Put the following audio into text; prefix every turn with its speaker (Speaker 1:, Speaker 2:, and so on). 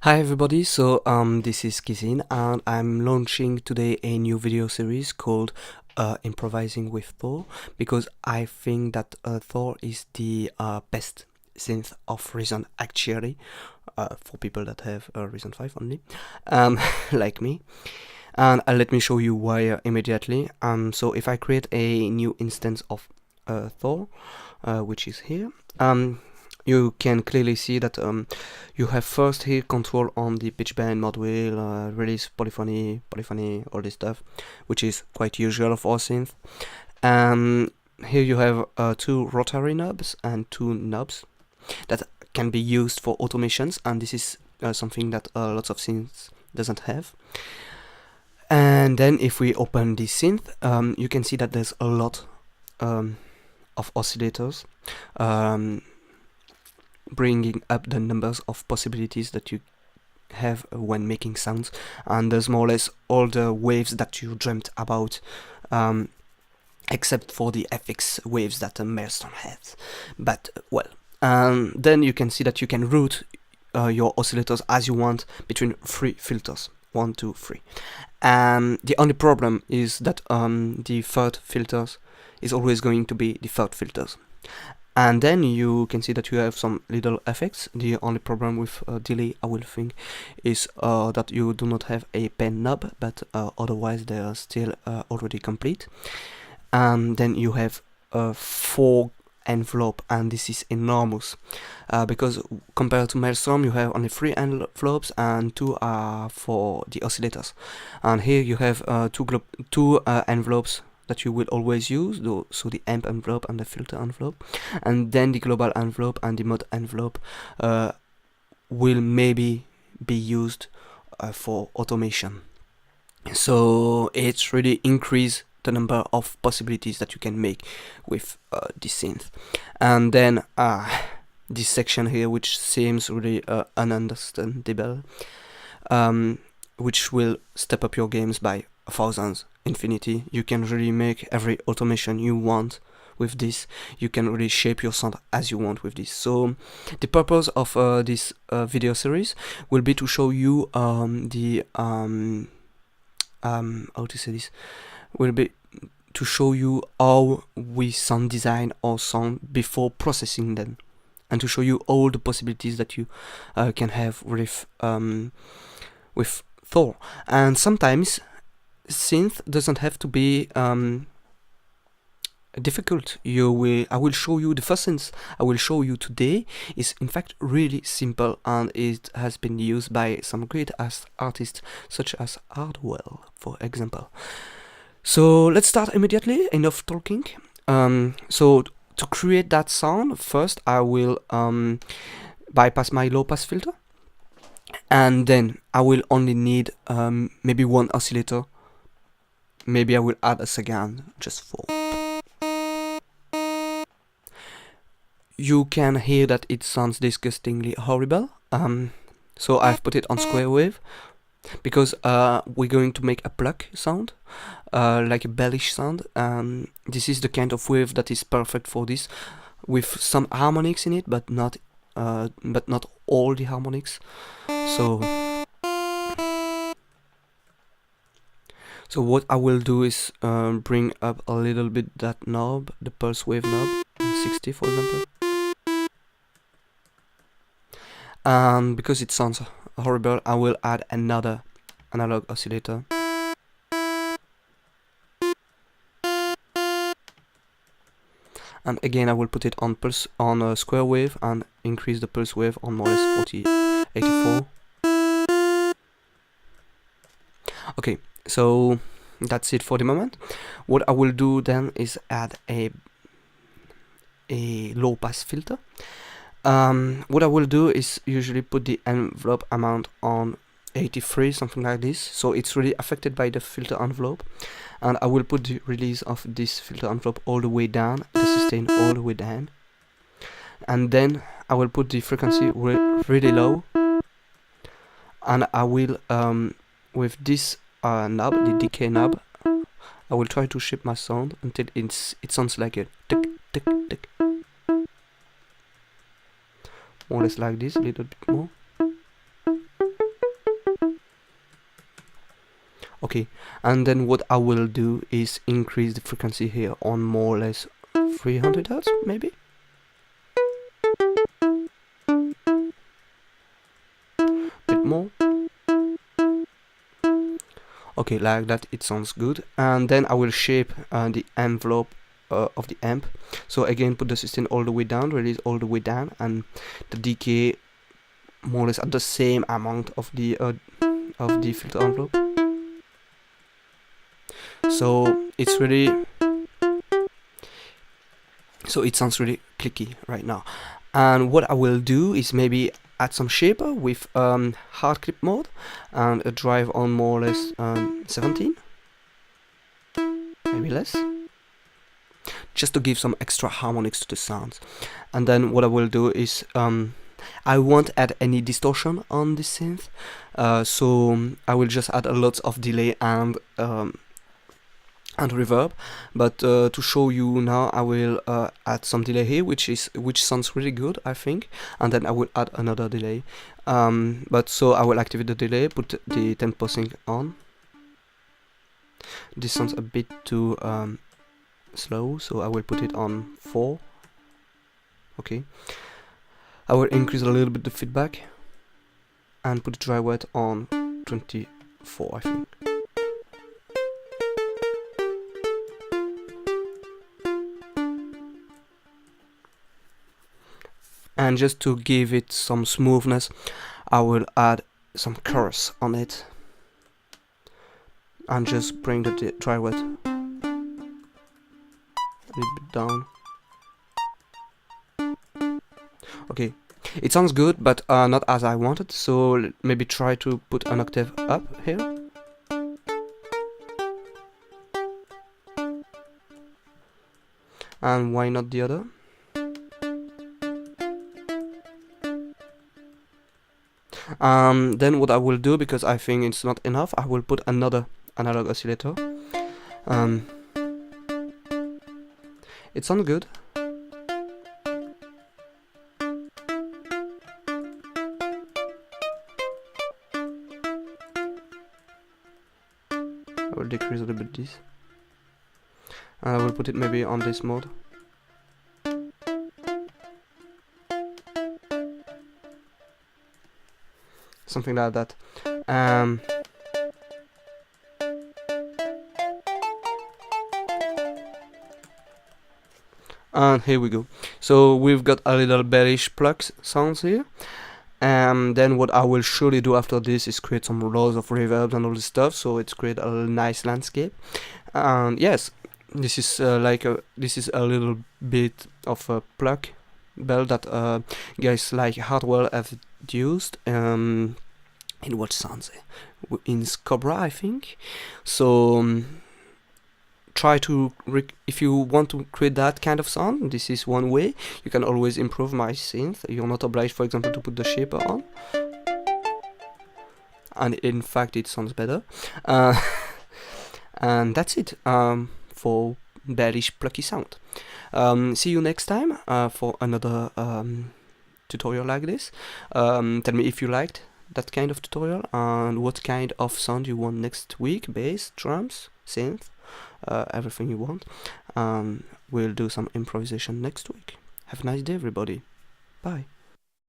Speaker 1: Hi everybody, this is Kizin and I'm launching today a new video series called Improvising with Thor, because I think that Thor is the best synth of Reason actually, for people that have Reason 5 only, like me. And let me show you why immediately. So if I create a new instance of Thor, which is here, you can clearly see that you have first here control on the pitch bend, mod wheel, release, polyphony, all this stuff, which is quite usual for synth. Here you have two rotary knobs and two knobs that can be used for automations, and this is something that lots of synths doesn't have. And then if we open the synth, you can see that there's a lot of oscillators, bringing up the numbers of possibilities that you have when making sounds, and there's more or less all the waves that you dreamt about, except for the FX waves that Maelstrom has. But well, then you can see that you can route your oscillators as you want between three filters, 1, 2, 3. The only problem is that the third filters is always going to be the third filters. And then you can see that you have some little effects. The only problem with delay, I will think, is that you do not have a pen knob, but otherwise they are still already complete. And then you have 4 envelope, and this is enormous, because compared to Maelstrom you have only 3 envelopes and 2 are for the oscillators. And here you have two envelopes that you will always use, so the amp envelope and the filter envelope, and then the global envelope and the mod envelope will maybe be used for automation. So it's really increase the number of possibilities that you can make with this synth. And then this section here, which seems really ununderstandable, which will step up your games by thousands, infinity. You can really make every automation you want with this. You can really shape your sound as you want with this. So the purpose of this video series will be to show you how to say this, will be to show you how we sound design our sound before processing them, and to show you all the possibilities that you can have with Thor. And sometimes synth doesn't have to be difficult. I will show you the first synth I will show you today is in fact really simple, and it has been used by some great artists such as Hardwell, for example. So let's start immediately, enough talking. So to create that sound, first I will bypass my low pass filter, and then I will only need maybe 1 oscillator. Maybe I will add a second, just 4. You can hear that it sounds disgustingly horrible. So I've put it on square wave, because we're going to make a pluck sound, like a bellish sound. This is the kind of wave that is perfect for this, with some harmonics in it, but not all the harmonics. So what I will do is bring up a little bit that knob, the pulse wave knob, 60 for example. And because it sounds horrible, I will add another analog oscillator. And again I will put it on pulse, on a square wave, and increase the pulse wave on more or less 84. Okay, so that's it for the moment. What I will do then is add a low pass filter. What I will do is usually put the envelope amount on 83, something like this, so it's really affected by the filter envelope. And I will put the release of this filter envelope all the way down, the sustain all the way down, and then I will put the frequency really low, and I will with this knob, the decay knob, I will try to shape my sound until it sounds like a tick tick tick, more or less like this, a little bit more. Okay, and then what I will do is increase the frequency here on more or less 300 Hz, maybe? Bit more. Okay, like that it sounds good. And then I will shape the envelope of the amp. So again, put the sustain all the way down, release all the way down, and the decay more or less at the same amount of the filter envelope. So it's really, so it sounds really clicky right now. And what I will do is maybe add some shaper with hard clip mode and a drive on more or less 17, maybe less, just to give some extra harmonics to the sounds. And then what I will do is I won't add any distortion on this synth, so I will just add a lot of delay and reverb. But to show you now, I will add some delay here, which sounds really good, I think, and then I will add another delay. But so I will activate the delay, put the 10% on. This sounds a bit too slow, so I will put it on 4. Okay, I will increase a little bit the feedback and put the dry wet on 24, I think. And just to give it some smoothness, I will add some chorus on it and just bring the dry wet a little bit down. Okay, it sounds good, but not as I wanted, so maybe try to put an octave up here. And why not the other? Then what I will do, because I think it's not enough, I will put another analog oscillator. It sounds good. I will decrease a little bit this. And I will put it maybe on this mode. Something like that. And here we go. So we've got a little bellish pluck sounds here. Then what I will surely do after this is create some rows of reverbs and all this stuff, so it's create a nice landscape. And yes, this is this is a little bit of a Pluck Bell that guys like Hardwell have used in what sounds in Cobra, I think. So try to if you want to create that kind of sound, this is one way. You can always improve my synth. You're not obliged, for example, to put the shaper on, and in fact it sounds better. And that's it for bellish plucky sound. See you next time for another tutorial like this. Tell me if you liked that kind of tutorial and what kind of sound you want next week: bass, drums, synth, everything you want. We'll do some improvisation next week. Have a nice day, everybody. Bye.